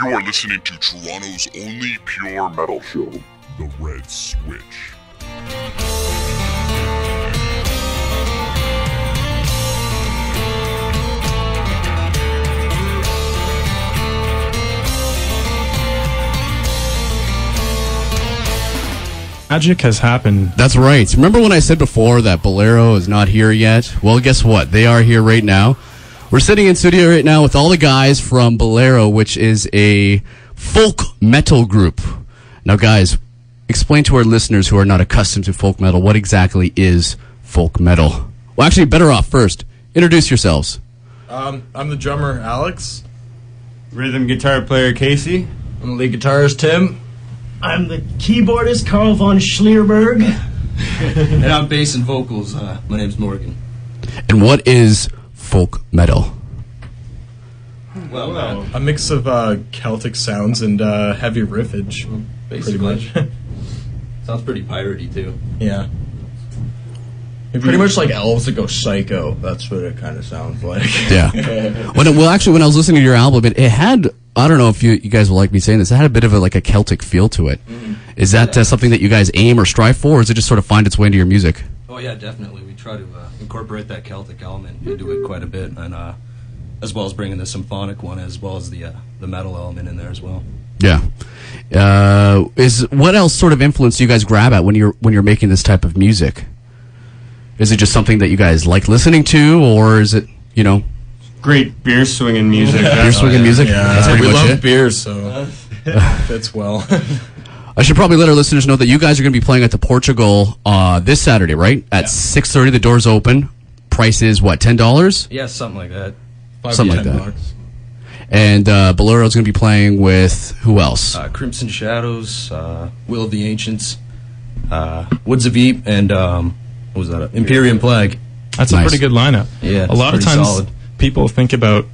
You are listening to Toronto's only pure metal show, The Red Switch. Magic has happened. That's right. Remember when I said before that Bolero is not here yet? Well, guess what? They are here right now. We're sitting in studio right now with all the guys from Bolero, which is a folk metal group. Now, guys, explain to our listeners who are not accustomed to folk metal what exactly is folk metal. Well, actually, better off first. Introduce yourselves. I'm the drummer, Alex. Rhythm guitar player, Casey. I'm the lead guitarist, Tim. I'm the keyboardist, Carl von Schlierberg. And I'm bass and vocals. My name's Morgan. And what is folk metal? Well, A mix of Celtic sounds and heavy riffage, pretty much. Sounds pretty piratey, too. Yeah. Pretty much like elves that go psycho. That's what it kind of sounds like. Yeah. When I was listening to your album, it had, I don't know if you guys will like me saying this, it had a bit of a Celtic feel to it. Mm-hmm. Is that something that you guys aim or strive for, or does it just sort of find its way into your music? Oh, yeah, definitely. We try to incorporate that Celtic element into it quite a bit, and as well as bringing the symphonic one, as well as the metal element in there as well. Yeah. What else sort of influence do you guys grab at when you're making this type of music? Is it just something that you guys like listening to, or is it, Great beer swinging music. beer swinging music? Yeah, That's pretty we much love it. beer, so fits well. I should probably let our listeners know that you guys are going to be playing at the Portugal this Saturday, right? At 6:30, the doors open. Price is what, $10? Yeah, something like that. Something like that. And Bolero is going to be playing with who else? Crimson Shadows, Will of the Ancients, Woods of Eep, and what was that? Imperium Plague. That's Nice. a pretty good lineup. Yeah, a lot of pretty times solid. people think about,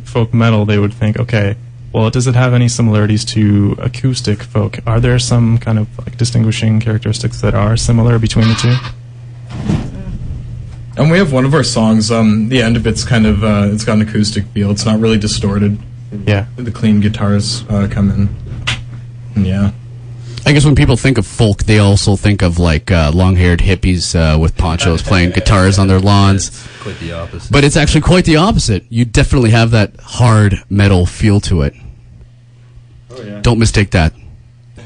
folk metal, they would think, okay, well, does it have any similarities to acoustic folk? Are there some kind of distinguishing characteristics that are similar between the two? And we have one of our songs, the end of it's kind of, it's got an acoustic feel. It's not really distorted. Yeah. The clean guitars come in. And yeah. I guess when people think of folk, they also think of long-haired hippies with ponchos playing guitars on their lawns. It's quite the opposite. But it's actually quite the opposite. You definitely have that hard metal feel to it. Oh, yeah. Don't mistake that.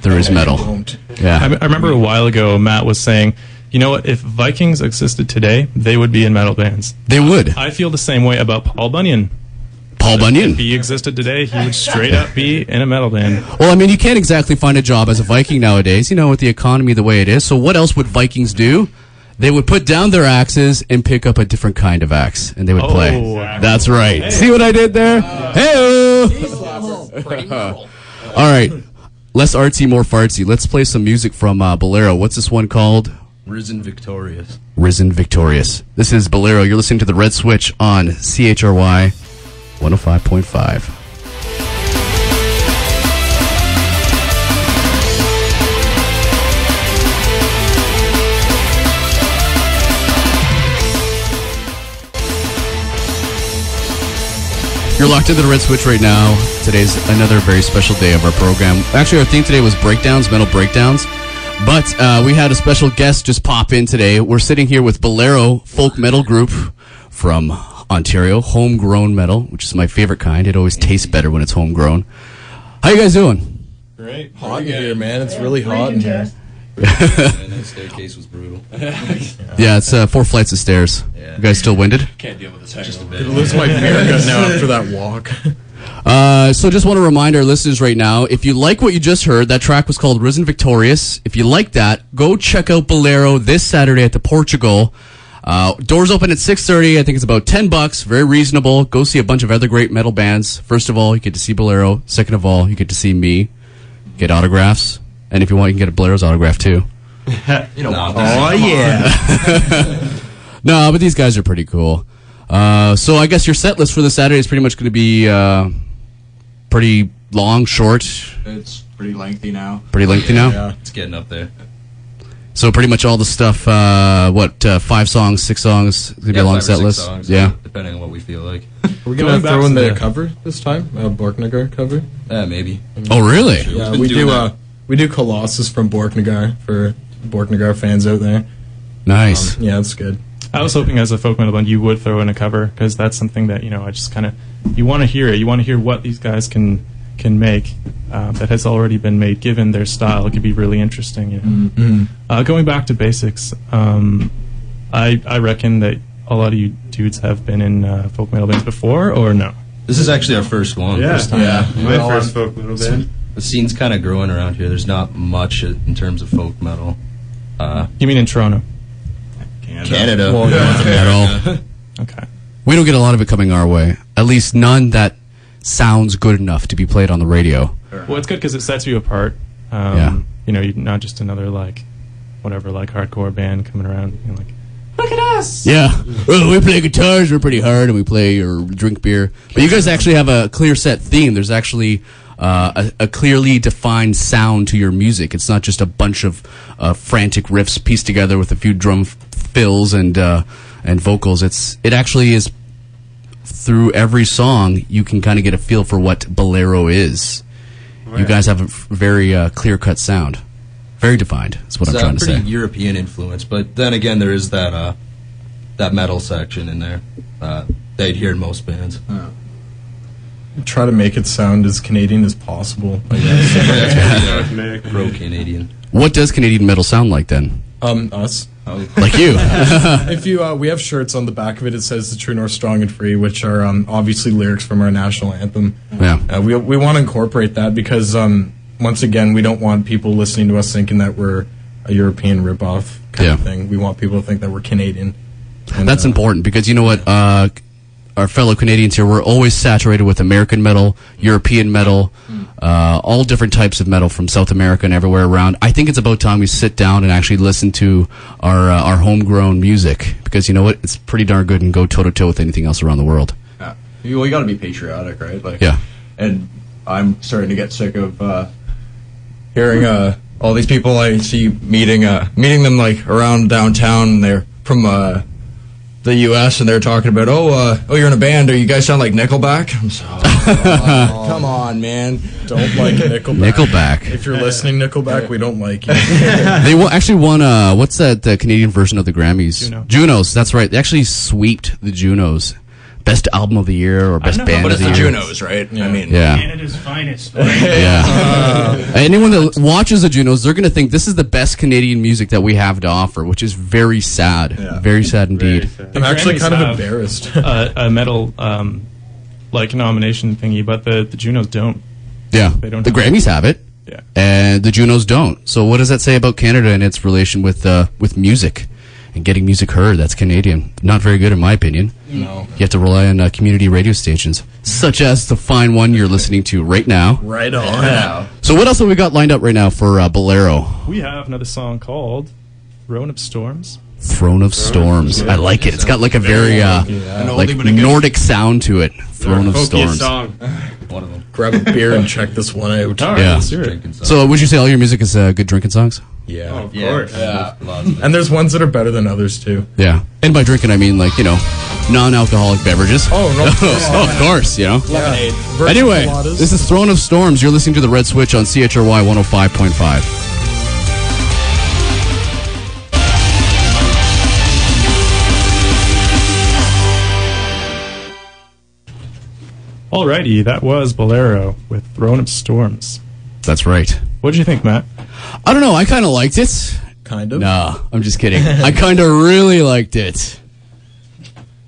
There is metal. Don't. Yeah. I remember a while ago, Matt was saying, you know what, if Vikings existed today, they would be in metal bands. They would. I feel the same way about Paul Bunyan. Paul Bunyan. If he existed today, he would straight up be in a metal band. Well, I mean, you can't exactly find a job as a Viking nowadays, with the economy the way it is. So what else would Vikings do? They would put down their axes and pick up a different kind of axe, and they would play. Exactly. That's right. Hey. See what I did there? Hey-o! All right. Less artsy, more fartsy. Let's play some music from Bolero. What's this one called? Risen Victorious. Risen Victorious. This is Bolero. You're listening to The Red Switch on CHRY 105.5. You're locked into The Red Switch right now. Today's another very special day of our program. Actually, our theme today was breakdowns, metal breakdowns. But we had a special guest just pop in today. We're sitting here with Bolero, folk metal group from Ontario, homegrown metal, which is my favorite kind. It always tastes better when it's homegrown. How you guys doing? Great. Hot in here, man. It's really hot in here. And that staircase was brutal. Yeah, it's 4 flights of stairs. Yeah. You guys still winded? Can't deal with this just a I bit. lose my beer gut now after that walk. So just want to remind our listeners right now, if you like what you just heard, that track was called Risen Victorious. If you like that, go check out Bolero this Saturday at the Portugal. Doors open at 6:30. I think it's about $10. Very reasonable. Go see a bunch of other great metal bands. First of all, you get to see Bolero. Second of all, you get to see me. Get autographs. And if you want, you can get a Bolero's autograph too. Oh, yeah. No, but these guys are pretty cool. So I guess your set list for the Saturday is pretty much going to be pretty long, short, It's pretty lengthy now. pretty lengthy now. Yeah. It's getting up there. So pretty much all the stuff. 5 songs, 6 songs? It's gonna be a long 5 or set 6 list. songs, Yeah. depending on what we feel like. We're gonna throw in the cover this time, Borknagar cover. Maybe. Oh, really? Yeah, been we doing do. that. We do Colossus from Borknagar for Borknagar fans out there. Nice. Yeah, it's good. I was hoping as a folk metal band you would throw in a cover, because that's something that, I just kind of, you want to hear it. You want to hear what these guys can make that has already been made, given their style. It could be really interesting. Going back to basics, I reckon that a lot of you dudes have been in folk metal bands before, or no? This is actually our first one. Yeah, First time. my first folk metal band. The scene's kind of growing around here. There's not much in terms of folk metal. You mean in Toronto? Canada. Well, At all. Okay. We don't get a lot of it coming our way. At least none that sounds good enough to be played on the radio. Well, it's good because it sets you apart. Yeah. You're not just another hardcore band coming around. You're like, look at us. Yeah. Well, we play guitars, we're pretty hard, and we play or drink beer. But you guys actually have a clear set theme. There's actually a clearly defined sound to your music. It's not just a bunch of frantic riffs pieced together with a few drum fills and vocals. It actually is, through every song, you can kind of get a feel for what Bolero is. You guys have a very clear-cut sound. Very defined, is what I'm trying to say. It's pretty European influence, but then again, there is that metal section in there that you'd hear in most bands. Try to make it sound as Canadian as possible, I guess. Pro-Canadian. What does Canadian metal sound like, then? Us. Like you. If you, we have shirts on the back of it. It says "The True North, Strong and Free," which are obviously lyrics from our national anthem. Yeah. We want to incorporate that because once again, we don't want people listening to us thinking that we're a European ripoff kind of thing. We want people to think that we're Canadian. And, That's important because you know what? Our fellow Canadians here, we're always saturated with American metal, European metal, all different types of metal from South America and everywhere around. I think it's about time we sit down and actually listen to our homegrown music because you know what? It's pretty darn good and go toe-to-toe with anything else around the world. Yeah. Well, you got to be patriotic, right? Like, Yeah. And I'm starting to get sick of hearing all these people I see meeting them like around downtown. And they're from the U.S. and they're talking about, you're in a band, or you guys sound like Nickelback. I'm so, come on, man. don't like Nickelback. Nickelback. If you're listening, Nickelback, we don't like you. They actually won, what's that Canadian version of the Grammys? Junos, that's right. They actually sweeped the Junos. Best album of the year or best band But of it's the the year. Junos, right? I mean, Yeah. Canada's finest. Yeah. Anyone that watches the Junos, they're going to think this is the best Canadian music that we have to offer, which is very sad. Yeah. Very sad indeed. I'm actually Grammys kind of have embarrassed. a metal nomination thingy, but the Junos don't. Yeah. They don't The have Grammys have it. Yeah. And the Junos don't. So what does that say about Canada and its relation with music and getting music heard? That's Canadian. Not very good in my opinion. No. You have to rely on community radio stations, such as the fine one you're listening to right now. Right on. So what else have we got lined up right now for Bolero? We have another song called "Throne of Storms." Throne of Storms. I like it. It's got like a very like Nordic sound to it. Throne of Folkiest Storms. song. One of them. Grab a beer and check this one out. All right, Yeah. let's hear it. Drinking song. So would you say all your music is good drinking songs? Yeah. Of course. Yeah. Lots of it. And there's ones that are better than others, too. Yeah. And by drinking I mean like, non-alcoholic beverages. Oh, no. Oh, of course, Lemonade. Anyway, this is Throne of Storms. You're listening to The Red Switch on CHRY 105.5. Alrighty, that was Bolero with "Throne of Storms." That's right. What did you think, Matt? I don't know. I kind of liked it. Kind of. Nah, I'm just kidding. I kind of really liked it.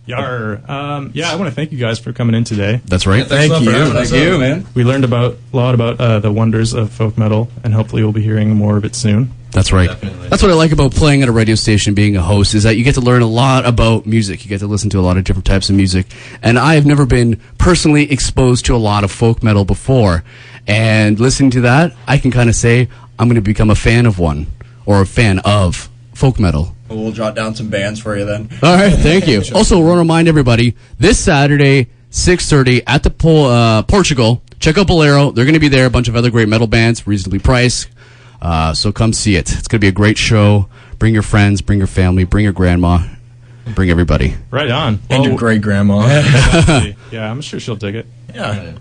Yar. I want to thank you guys for coming in today. That's right. Thank you. Thank you, man. We learned a lot about the wonders of folk metal, and hopefully we'll be hearing more of it soon. That's right. Definitely. That's what I like about playing at a radio station, being a host, is that you get to learn a lot about music. You get to listen to a lot of different types of music. And I have never been personally exposed to a lot of folk metal before. And listening to that, I can kind of say I'm going to become a fan of one, or a fan of folk metal. We'll jot down some bands for you then. All right, thank you. Also, I want to remind everybody, this Saturday, 6:30 at the Portugal, check out Bolero. They're going to be there, a bunch of other great metal bands, reasonably priced. So come see it. It's going to be a great show. Bring your friends, bring your family, bring your grandma, bring everybody. Right on. And your great grandma. Yeah, I'm sure she'll dig it. Yeah.